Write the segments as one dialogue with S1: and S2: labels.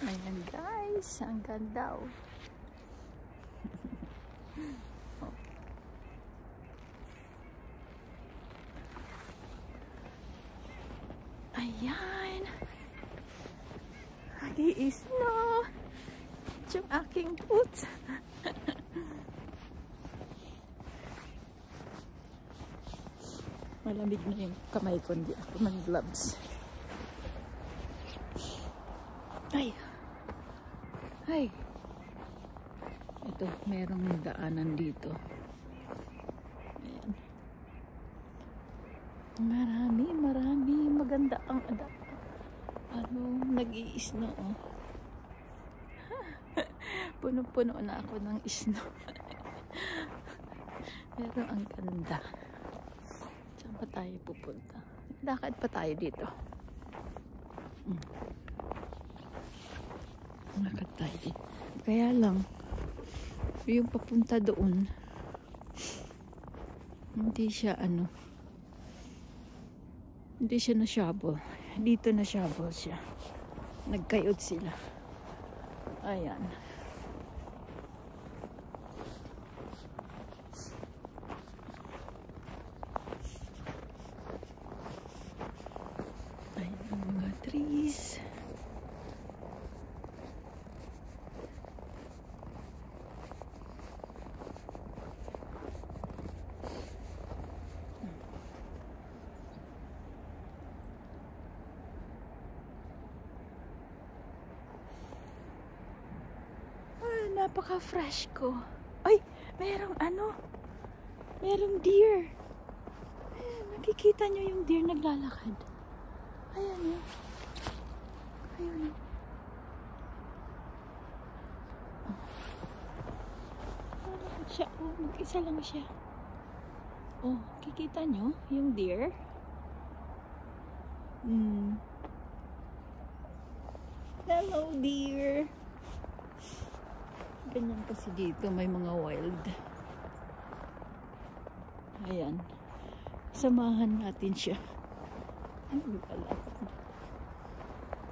S1: Ayan guys, ang ganda oh. Ayan. Nag-i-snow. Yung aking boots. Malamig na yung kamay ko, hindi ako mag-gloves. Ay. Ay. Ito, merong daanan dito. Ayan. Marami. Maganda ang nag-i-snow. Oh. Puno-puno na ako ng snow. Pero ang ganda. Saan pa tayo pupunta? Lakad pa tayo dito. Lakad tayo dito. Kaya lang, yung papunta doon, hindi siya hindi siya na-shovel. Dito na-shovel siya. Nagkayod sila. Ayan. Ayan ang mga trees. Napaka-fresh ko. Ay, merong merong deer. Ayan, nakikita nyo yung deer naglalakad. Ayan yun. Ayun. Nalakad siya. Oh, mag-isa lang siya. Oh, kikita nyo yung deer? Hello, deer. Ganyan kasi dito, may mga wild. Ayan. Samahan natin siya.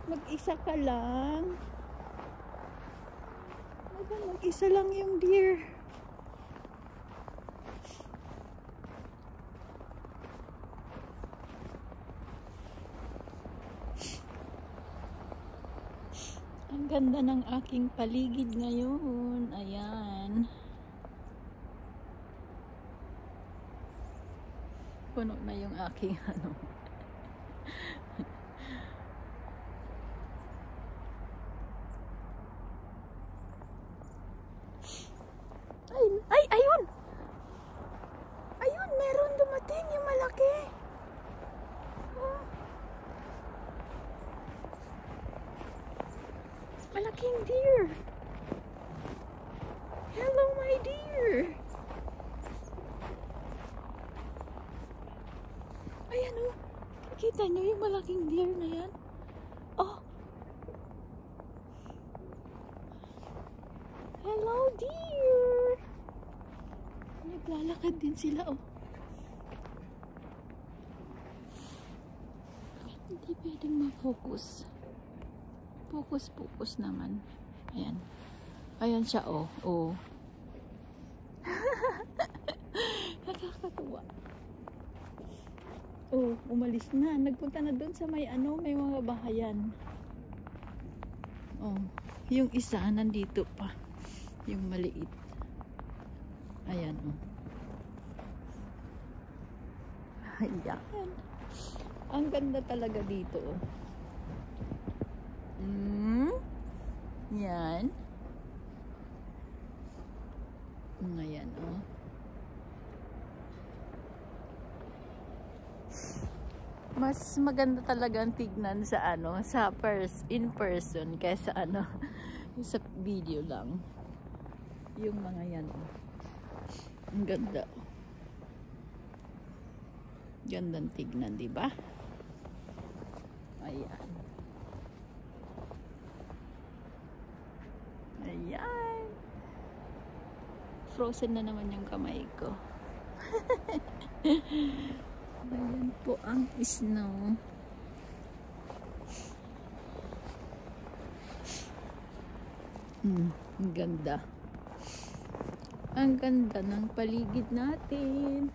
S1: Mag-isa ka lang. Mag-isa lang yung deer. Ang ganda ng aking paligid ngayon. Ayan. Puno na yung aking Ay, ayun! Ayun, meron dumating yung malaki. Oh. Malaking deer. Hello, my dear. Ayan o. Nakita nyo yung malaking deer na yan? Oh. Hello, deer. Naglalakad din sila oh. Hindi pwedeng ma-focus. Focus naman. Ayan. Ayan siya, oh. Oh. Nakakatuwa. Oh, umalis na. Nagpunta na doon sa may may mga bahayan. Oh. Yung isa, nandito pa. Yung maliit. Ayan, oh. Ayan. Ang ganda talaga dito, oh. Yan. Ngayon, oh. Mas maganda talaga ang tignan sa in person kaysa sa video lang. Yung mga yan, oh. Ang ganda. Gandang tignan, di ba? Ayan. Ayan. Frozen na naman yung kamay ko. Ayan po ang snow. Ang ganda. Ang ganda ng paligid natin.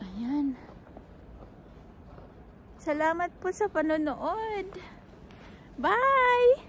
S1: Ayan. Salamat po sa panonood. Bye!